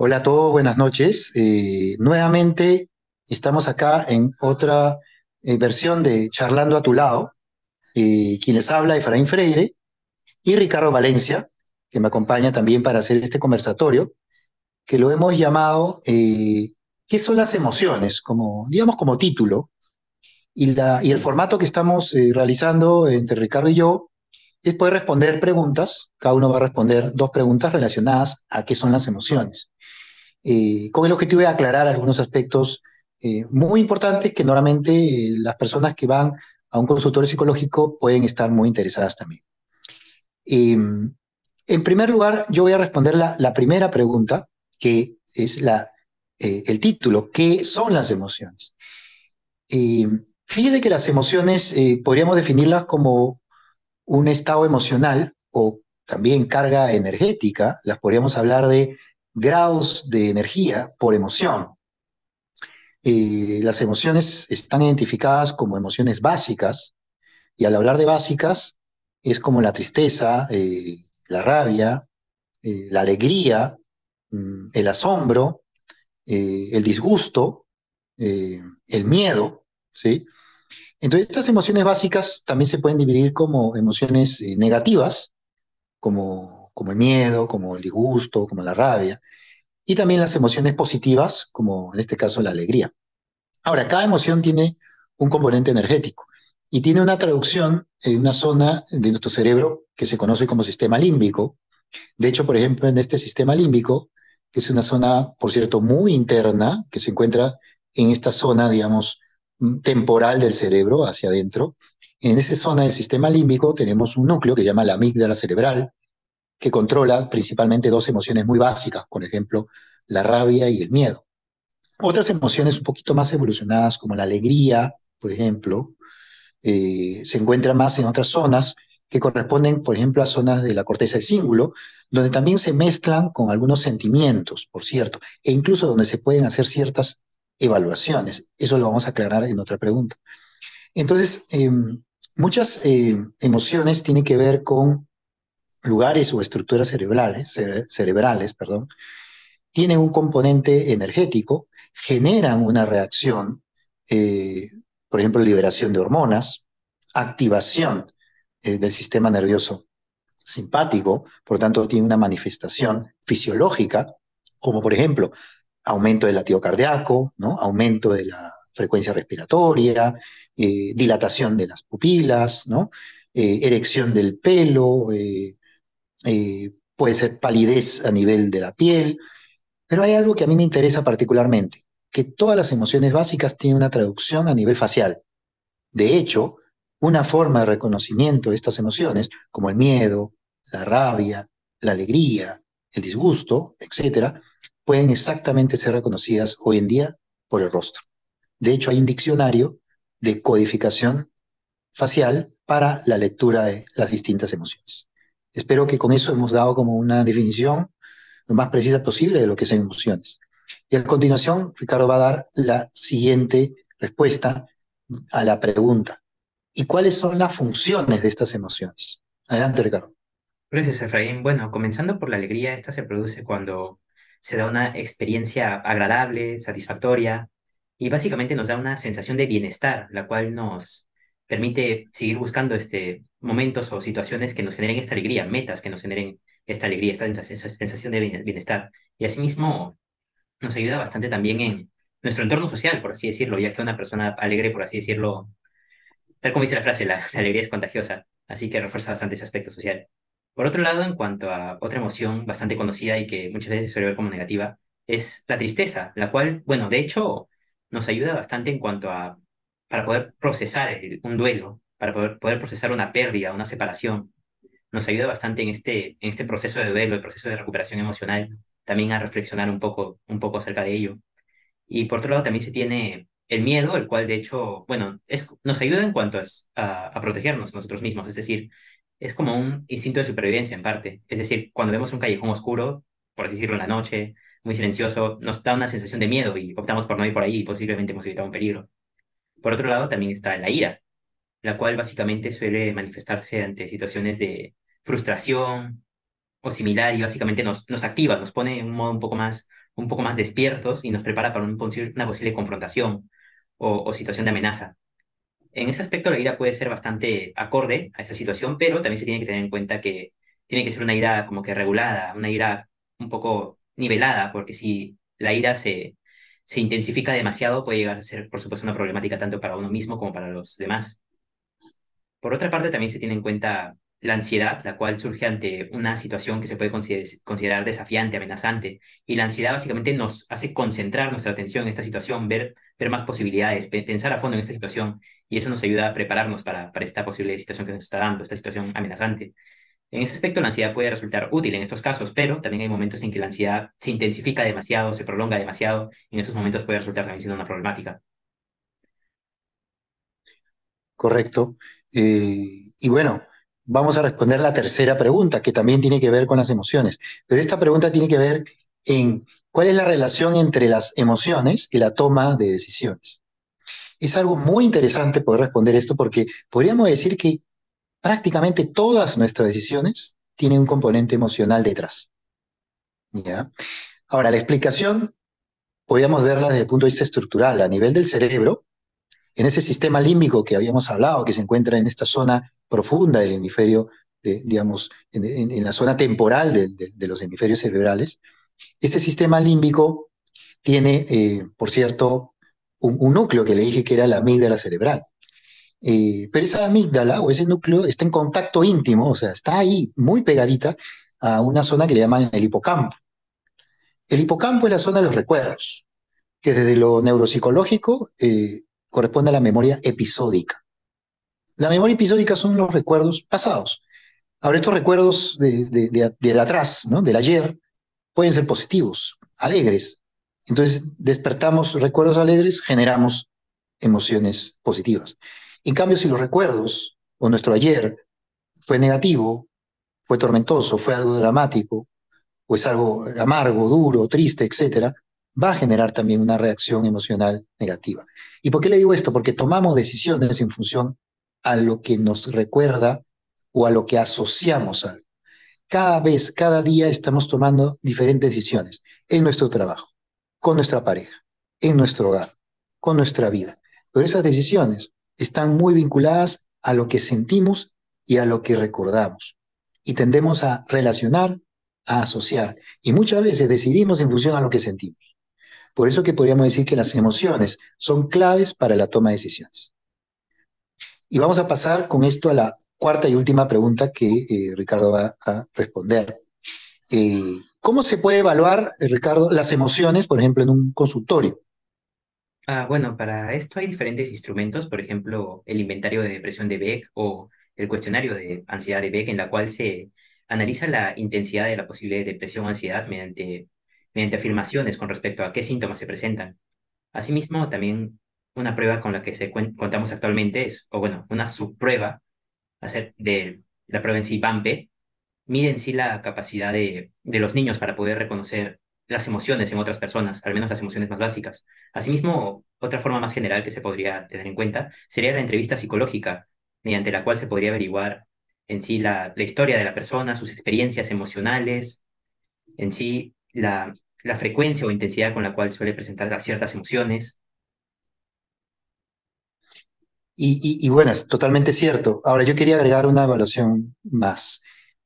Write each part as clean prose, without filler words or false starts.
Hola a todos, buenas noches. Nuevamente estamos acá en otra versión de Charlando a tu lado. Quien les habla, Efraín Freire y Ricardo Valencia, que me acompaña también para hacer este conversatorio, que lo hemos llamado ¿Qué son las emociones? Como, digamos, como título. Y el formato que estamos realizando entre Ricardo y yo es poder responder preguntas. Cada uno va a responder dos preguntas relacionadas a qué son las emociones, con el objetivo de aclarar algunos aspectos muy importantes que normalmente las personas que van a un consultorio psicológico pueden estar muy interesadas también. En primer lugar, yo voy a responder la primera pregunta, que es el título: ¿qué son las emociones? Eh, Fíjese que las emociones podríamos definirlas como un estado emocional o también carga energética. Las podríamos hablar de grados de energía por emoción. Las emociones están identificadas como emociones básicas, y al hablar de básicas es como la tristeza, la rabia, la alegría, el asombro, el disgusto, el miedo, ¿sí? Entonces, estas emociones básicas también se pueden dividir como emociones negativas, como el miedo, como el disgusto, como la rabia, y también las emociones positivas, como en este caso la alegría. Ahora, cada emoción tiene un componente energético y tiene una traducción en una zona de nuestro cerebro que se conoce como sistema límbico. De hecho, por ejemplo, en este sistema límbico, que es una zona, por cierto, muy interna, que se encuentra en esta zona, digamos, temporal del cerebro, hacia adentro, en esa zona del sistema límbico tenemos un núcleo que se llama la amígdala cerebral, que controla principalmente dos emociones muy básicas, por ejemplo, la rabia y el miedo. Otras emociones un poquito más evolucionadas, como la alegría, por ejemplo, se encuentran más en otras zonas que corresponden, por ejemplo, a zonas de la corteza del cíngulo, donde también se mezclan con algunos sentimientos, por cierto, e incluso donde se pueden hacer ciertas evaluaciones. Eso lo vamos a aclarar en otra pregunta. Entonces, muchas emociones tienen que ver con lugares o estructuras cerebrales, perdón, tienen un componente energético, generan una reacción, eh, por ejemplo, liberación de hormonas, activación del sistema nervioso simpático, por tanto, tiene una manifestación fisiológica, como por ejemplo, aumento del latido cardíaco, ¿no? Aumento de la frecuencia respiratoria, dilatación de las pupilas, ¿no? Erección del pelo, puede ser palidez a nivel de la piel, pero hay algo que a mí me interesa particularmente, que todas las emociones básicas tienen una traducción a nivel facial. De hecho, una forma de reconocimiento de estas emociones, como el miedo, la rabia, la alegría, el disgusto, etcétera, pueden exactamente ser reconocidas hoy en día por el rostro. De hecho, hay un diccionario de codificación facial para la lectura de las distintas emociones. Espero que con eso hemos dado como una definición lo más precisa posible de lo que son emociones. Y a continuación, Ricardo va a dar la siguiente respuesta a la pregunta: ¿y cuáles son las funciones de estas emociones? Adelante, Ricardo. Gracias, Efraín. Bueno, comenzando por la alegría, esta se produce cuando se da una experiencia agradable, satisfactoria y básicamente nos da una sensación de bienestar, la cual nos permite seguir buscando momentos o situaciones que nos generen esta alegría, metas que nos generen esta alegría, esta sensación de bienestar. Y asimismo nos ayuda bastante también en nuestro entorno social, por así decirlo, ya que una persona alegre, por así decirlo, tal como dice la frase, la alegría es contagiosa, así que refuerza bastante ese aspecto social. Por otro lado, en cuanto a otra emoción bastante conocida y que muchas veces se suele ver como negativa, es la tristeza, la cual, bueno, de hecho, nos ayuda bastante en cuanto a, para poder procesar un duelo, para poder procesar una pérdida, una separación. Nos ayuda bastante en este proceso de duelo, el proceso de recuperación emocional, también a reflexionar un poco acerca de ello. Y por otro lado también se tiene el miedo, el cual de hecho, bueno, nos ayuda en cuanto a protegernos nosotros mismos, es decir, es como un instinto de supervivencia en parte. Es decir, cuando vemos un callejón oscuro, por así decirlo, en la noche, muy silencioso, nos da una sensación de miedo y optamos por no ir por ahí y posiblemente hemos evitado un peligro. Por otro lado también está la ira, la cual básicamente suele manifestarse ante situaciones de frustración o similar y básicamente nos activa, nos pone en un modo un poco más despiertos y nos prepara para una posible confrontación o situación de amenaza. En ese aspecto, la ira puede ser bastante acorde a esa situación, pero también se tiene que tener en cuenta que tiene que ser una ira como que regulada, una ira un poco nivelada, porque si la ira se intensifica demasiado, puede llegar a ser, por supuesto, una problemática tanto para uno mismo como para los demás. Por otra parte, también se tiene en cuenta la ansiedad, la cual surge ante una situación que se puede considerar desafiante, amenazante. Y la ansiedad básicamente nos hace concentrar nuestra atención en esta situación, ver más posibilidades, pensar a fondo en esta situación. Y eso nos ayuda a prepararnos para esta posible situación que nos está dando, esta situación amenazante. En ese aspecto, la ansiedad puede resultar útil en estos casos, pero también hay momentos en que la ansiedad se intensifica demasiado, se prolonga demasiado, y en esos momentos puede resultar también siendo una problemática. Correcto. Y bueno, vamos a responder la tercera pregunta, que también tiene que ver con las emociones. Pero esta pregunta tiene que ver en cuál es la relación entre las emociones y la toma de decisiones. Es algo muy interesante poder responder esto porque podríamos decir que prácticamente todas nuestras decisiones tienen un componente emocional detrás. ¿Ya? Ahora, la explicación podríamos verla desde el punto de vista estructural. A nivel del cerebro, en ese sistema límbico que habíamos hablado, que se encuentra en esta zona profunda del hemisferio, digamos, en la zona temporal de los hemisferios cerebrales, este sistema límbico tiene, por cierto, un núcleo que le dije que era la amígdala cerebral. Pero esa amígdala o ese núcleo está en contacto íntimo, o sea, está ahí muy pegadita a una zona que le llaman el hipocampo. El hipocampo es la zona de los recuerdos, que desde lo neuropsicológico corresponde a la memoria episódica. La memoria episódica son los recuerdos pasados. Ahora, estos recuerdos del atrás, ¿no? Del ayer, pueden ser positivos, alegres. Entonces, despertamos recuerdos alegres, generamos emociones positivas. En cambio, si los recuerdos o nuestro ayer fue negativo, fue tormentoso, fue algo dramático, o es algo amargo, duro, triste, etcétera, va a generar también una reacción emocional negativa. ¿Y por qué le digo esto? Porque tomamos decisiones en función a lo que nos recuerda o a lo que asociamos a algo. Cada vez, cada día estamos tomando diferentes decisiones en nuestro trabajo, con nuestra pareja, en nuestro hogar, con nuestra vida. Pero esas decisiones están muy vinculadas a lo que sentimos y a lo que recordamos. Y tendemos a relacionar, a asociar. Y muchas veces decidimos en función a lo que sentimos. Por eso que podríamos decir que las emociones son claves para la toma de decisiones. Y vamos a pasar con esto a la cuarta y última pregunta que Ricardo va a responder. ¿Cómo se puede evaluar, Ricardo, las emociones, por ejemplo, en un consultorio? Bueno, para esto hay diferentes instrumentos, por ejemplo, el inventario de depresión de Beck o el cuestionario de ansiedad de Beck, en la cual se analiza la intensidad de la posible depresión o ansiedad mediante afirmaciones con respecto a qué síntomas se presentan. Asimismo, también una prueba con la que contamos actualmente es, o bueno, una subprueba de la prueba en sí, BAMPE, mide en sí la capacidad de los niños para poder reconocer las emociones en otras personas, al menos las emociones más básicas. Asimismo, otra forma más general que se podría tener en cuenta sería la entrevista psicológica, mediante la cual se podría averiguar en sí la historia de la persona, sus experiencias emocionales, en sí la frecuencia o intensidad con la cual suele presentar ciertas emociones. Y bueno, es totalmente cierto. Ahora, yo quería agregar una evaluación más,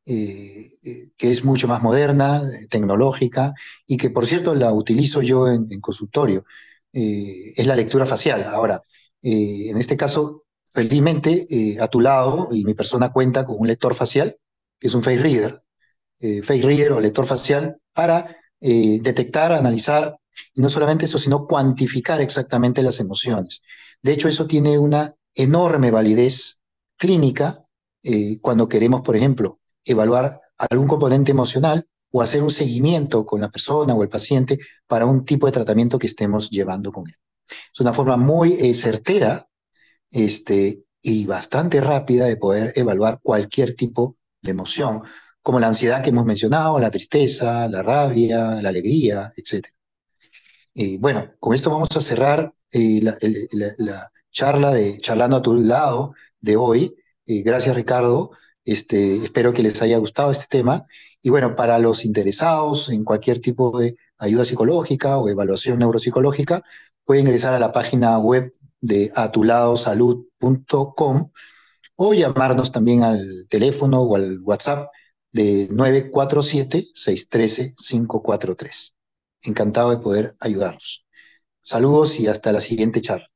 que es mucho más moderna, tecnológica, y que por cierto la utilizo yo en consultorio. Es la lectura facial. Ahora, en este caso, felizmente, a tu lado, y mi persona cuenta con un lector facial, que es un face reader o lector facial, para detectar, analizar, y no solamente eso, sino cuantificar exactamente las emociones. De hecho, eso tiene una enorme validez clínica cuando queremos, por ejemplo, evaluar algún componente emocional o hacer un seguimiento con la persona o el paciente para un tipo de tratamiento que estemos llevando con él. Es una forma muy certera y bastante rápida de poder evaluar cualquier tipo de emoción, como la ansiedad que hemos mencionado, la tristeza, la rabia, la alegría, etc. Bueno, con esto vamos a cerrar la charla de Charlando a tu lado de hoy. Gracias, Ricardo. Espero que les haya gustado este tema. Y bueno, para los interesados en cualquier tipo de ayuda psicológica o evaluación neuropsicológica, pueden ingresar a la página web de atuladosalud.com o llamarnos también al teléfono o al WhatsApp de 947-613-543. Encantado de poder ayudarlos. Saludos y hasta la siguiente charla.